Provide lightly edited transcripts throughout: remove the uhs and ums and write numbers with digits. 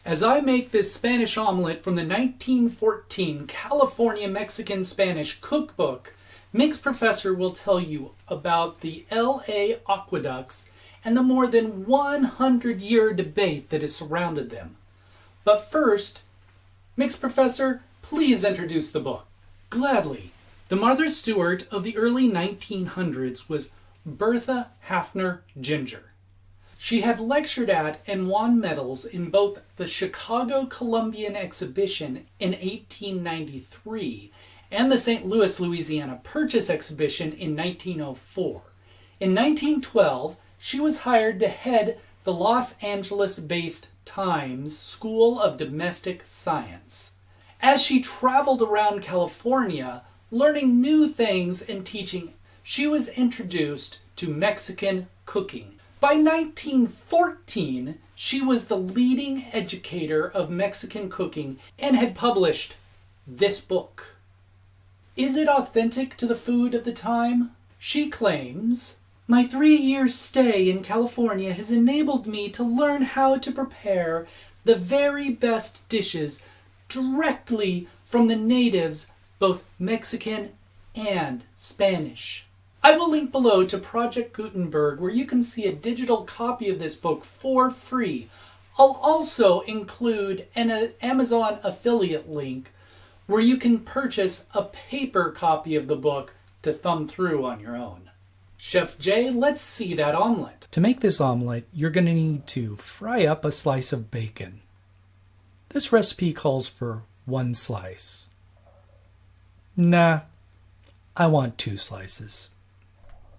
As I make this Spanish omelet from the 1914 California Mexican Spanish cookbook, Mx Professor will tell you about the LA aqueducts and the more than 100-year debate that has surrounded them. But first, Mx Professor, please introduce the book. Gladly. The Martha Stewart of the early 1900s was Bertha Haffner-Ginger. She had lectured at and won medals in both the Chicago Columbian Exhibition in 1893 and the St. Louis, Louisiana Purchase Exhibition in 1904. In 1912, she was hired to head the Los Angeles-based Times School of Domestic Science. As she traveled around California, learning new things and teaching, she was introduced to Mexican cooking. By 1914, she was the leading educator of Mexican cooking and had published this book. Is it authentic to the food of the time? She claims, "My 3-year stay in California has enabled me to learn how to prepare the very best dishes directly from the natives, both Mexican and Spanish." I will link below to Project Gutenberg, where you can see a digital copy of this book for free. I'll also include an Amazon affiliate link where you can purchase a paper copy of the book to thumb through on your own. Chef Jae, let's see that omelet. To make this omelet, you're going to need to fry up a slice of bacon. This recipe calls for 1 slice. Nah, I want 2 slices.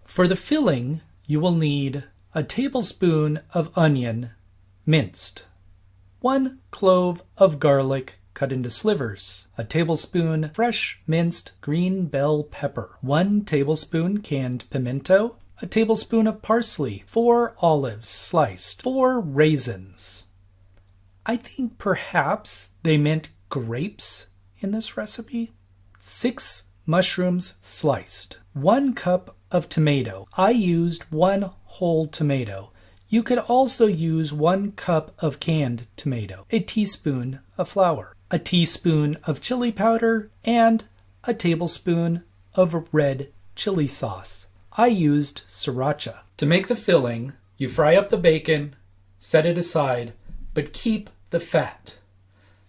For the filling, you will need a tablespoon of onion, minced, 1 clove of garlic cut into slivers, a tablespoon fresh minced green bell pepper, 1 tablespoon canned pimento, a tablespoon of parsley, 4 olives sliced, 4 raisins. I think perhaps they meant grapes in this recipe. 6 mushrooms sliced, 1 cup of tomato. I used 1 whole tomato. You could also use 1 cup of canned tomato, a teaspoon of flour, a teaspoon of chili powder, and a tablespoon of red chili sauce. I used sriracha. To make the filling, you fry up the bacon, set it aside, but keep the fat.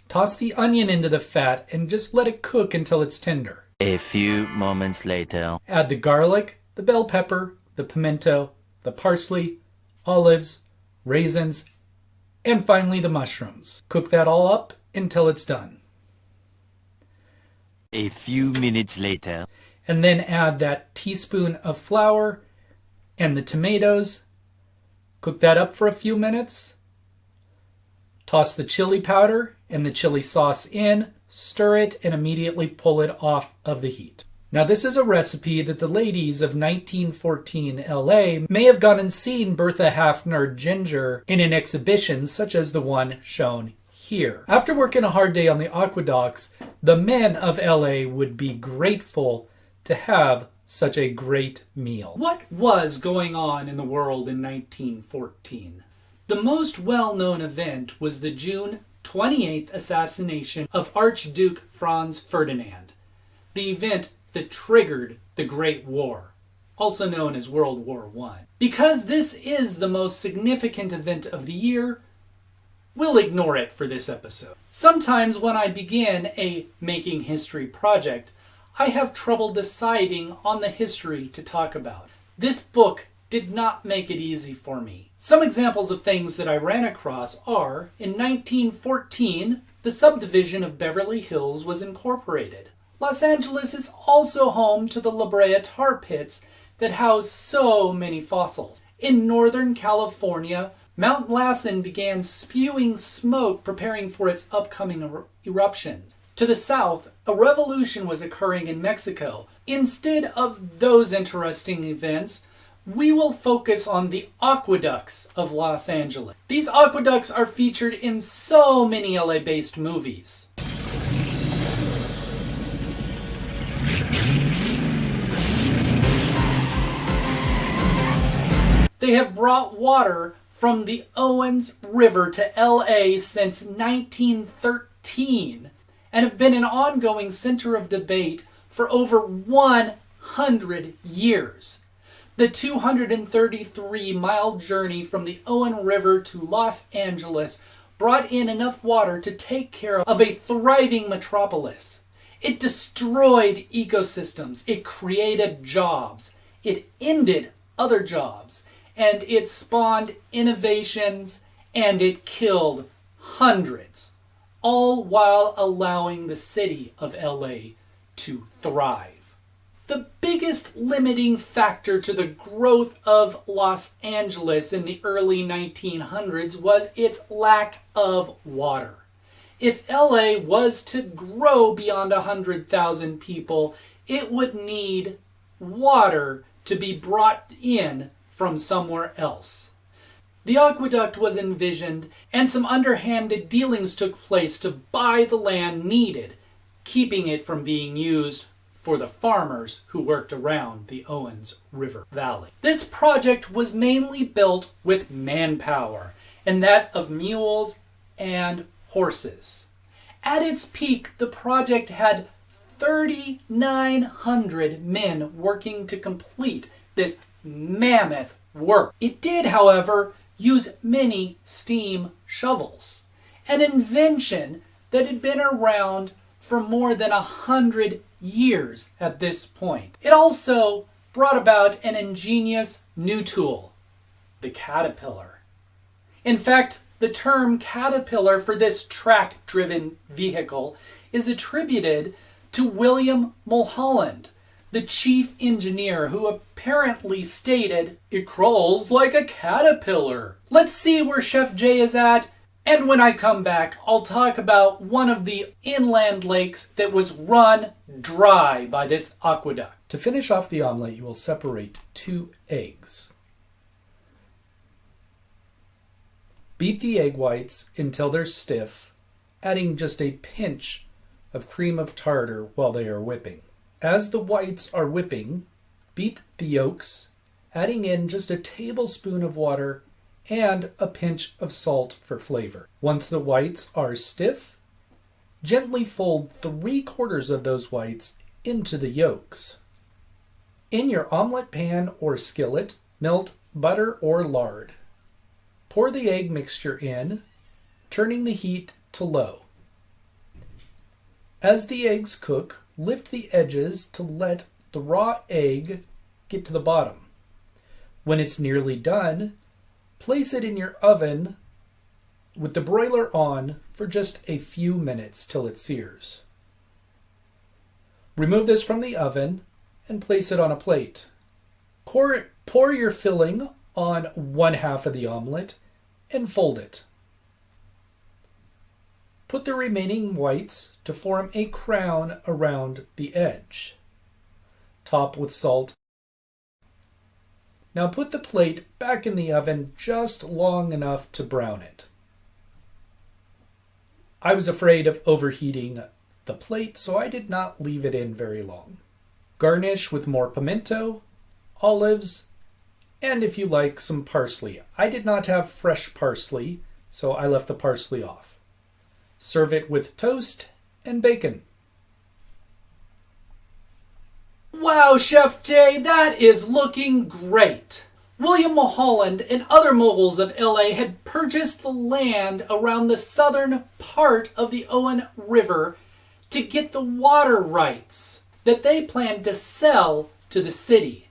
Toss the onion into the fat and just let it cook until it's tender. A few moments later. Add the garlic, the bell pepper, the pimento, the parsley, olives, raisins, and finally the mushrooms. Cook that all up until it's done. A few minutes later. And then add that teaspoon of flour and the tomatoes. Cook that up for a few minutes. Toss the chili powder and the chili sauce in, stir it, and immediately pull it off of the heat. Now, this is a recipe that the ladies of 1914 LA may have gone and seen Bertha Haffner-Ginger in an exhibition such as the one shown here. After working a hard day on the aqueducts, the men of LA would be grateful to have such a great meal. What was going on in the world in 1914? The most well-known event was the June 28th assassination of Archduke Franz Ferdinand, the event that triggered the Great War, also known as World War I. Because this is the most significant event of the year, we'll ignore it for this episode. Sometimes when I begin a Making History project, I have trouble deciding on the history to talk about. This book did not make it easy for me. Some examples of things that I ran across are, in 1914, the subdivision of Beverly Hills was incorporated. Los Angeles is also home to the La Brea tar pits that house so many fossils. In Northern California, Mount Lassen began spewing smoke preparing for its upcoming eruptions. To the south, a revolution was occurring in Mexico. Instead of those interesting events, we will focus on the aqueducts of Los Angeles. These aqueducts are featured in so many LA-based movies. They have brought water from the Owens River to LA since 1913 and have been an ongoing center of debate for over 100 years. The 233-mile journey from the Owen River to Los Angeles brought in enough water to take care of a thriving metropolis. It destroyed ecosystems, it created jobs, it ended other jobs, and it spawned innovations, and it killed hundreds, all while allowing the city of LA to thrive. The biggest limiting factor to the growth of Los Angeles in the early 1900s was its lack of water. If LA was to grow beyond 100,000 people, it would need water to be brought in from somewhere else. The aqueduct was envisioned, and some underhanded dealings took place to buy the land needed, keeping it from being used for the farmers who worked around the Owens River Valley. This project was mainly built with manpower, and that of mules and horses. At its peak, the project had 3,900 men working to complete this mammoth work. It did, however, use many steam shovels, an invention that had been around for more than 100 years at this point. It also brought about an ingenious new tool, the caterpillar. In fact, the term caterpillar for this track-driven vehicle is attributed to William Mulholland, the chief engineer, who apparently stated, "It crawls like a caterpillar." Let's see where Chef Jae is at, and when I come back, I'll talk about one of the inland lakes that was run dry by this aqueduct. To finish off the omelet, you will separate 2 eggs. Beat the egg whites until they're stiff, adding just a pinch of cream of tartar while they are whipping. As the whites are whipping, beat the yolks, adding in just a tablespoon of water and a pinch of salt for flavor. Once the whites are stiff, gently fold 3/4 of those whites into the yolks. In your omelet pan or skillet, melt butter or lard. Pour the egg mixture in, turning the heat to low. As the eggs cook, lift the edges to let the raw egg get to the bottom. When it's nearly done, place it in your oven with the broiler on for just a few minutes till it sears. Remove this from the oven and place it on a plate. Pour your filling on 1/2 of the omelet and fold it. Put the remaining whites to form a crown around the edge. Top with salt. Now put the plate back in the oven just long enough to brown it. I was afraid of overheating the plate, so I did not leave it in very long. Garnish with more pimento, olives, and if you like, some parsley. I did not have fresh parsley, so I left the parsley off. Serve it with toast and bacon. Wow, Chef Jae, that is looking great. William Mulholland and other moguls of LA had purchased the land around the southern part of the Owen River to get the water rights that they planned to sell to the city.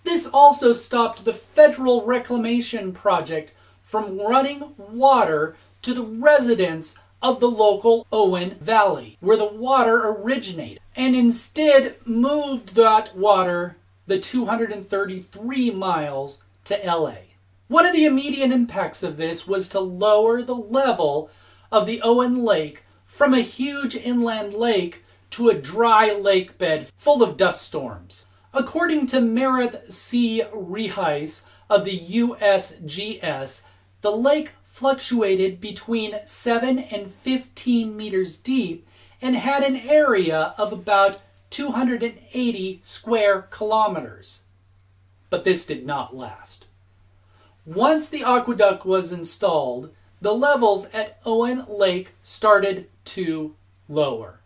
This also stopped the federal reclamation project from running water to the residents of the local Owen Valley, where the water originated, and instead moved that water the 233 miles to LA. One of the immediate impacts of this was to lower the level of the Owen Lake from a huge inland lake to a dry lake bed full of dust storms. According to Meredith C. Reheis of the USGS, the lake fluctuated between 7 and 15 meters deep and had an area of about 280 square kilometers. But this did not last. Once the aqueduct was installed, the levels at Owen Lake started to lower.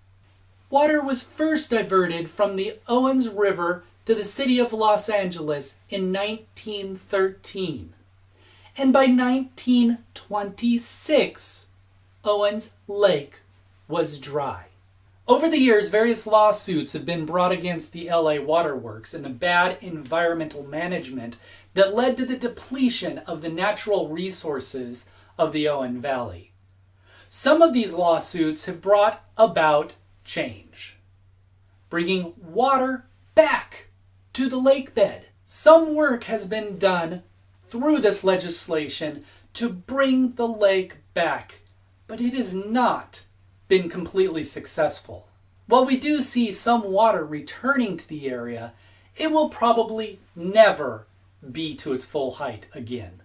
Water was first diverted from the Owens River to the city of Los Angeles in 1913. And by 1926, Owens Lake was dry. Over the years, various lawsuits have been brought against the LA waterworks and the bad environmental management that led to the depletion of the natural resources of the Owen Valley. Some of these lawsuits have brought about change, bringing water back to the lake bed. Some work has been done through this legislation to bring the lake back, but it has not been completely successful. While we do see some water returning to the area, it will probably never be to its full height again.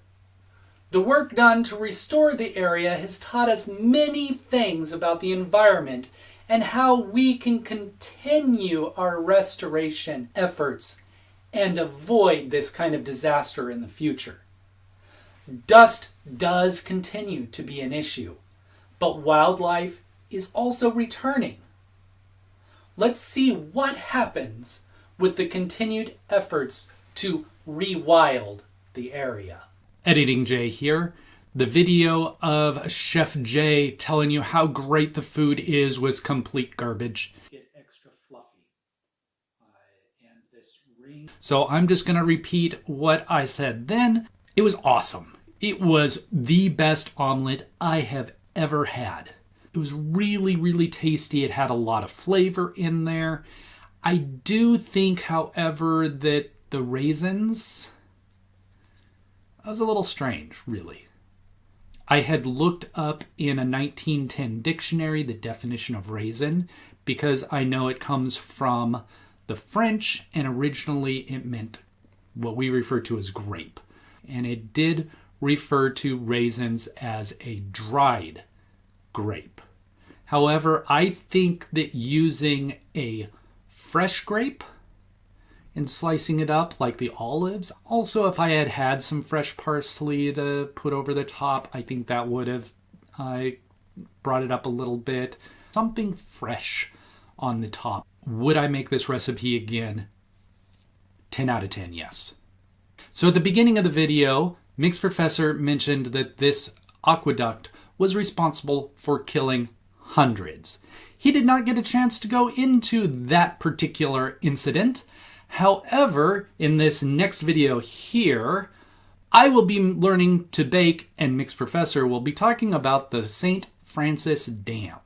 The work done to restore the area has taught us many things about the environment and how we can continue our restoration efforts and avoid this kind of disaster in the future. Dust does continue to be an issue, but wildlife is also returning. Let's see what happens with the continued efforts to rewild the area. Editing Jay here. The video of Chef Jae telling you how great the food is was complete garbage. Get extra fluffy. And this ring. So I'm just going to repeat what I said then. It was awesome. It was the best omelet I have ever had. It was really, really tasty. It had a lot of flavor in there. I do think, however, that the raisins, that was a little strange, really. I had looked up in a 1910 dictionary the definition of raisin because I know it comes from the French and originally it meant what we refer to as grape. And it did refer to raisins as a dried grape. However, I think that using a fresh grape and slicing it up like the olives. Also, if I had had some fresh parsley to put over the top, I think that would have brought it up a little bit. Something fresh on the top. Would I make this recipe again? 10 out of 10, yes. So at the beginning of the video, Mx Professor mentioned that this aqueduct was responsible for killing hundreds. He did not get a chance to go into that particular incident. However, in this next video here, I will be learning to bake and Mx Professor will be talking about the St. Francis Dam.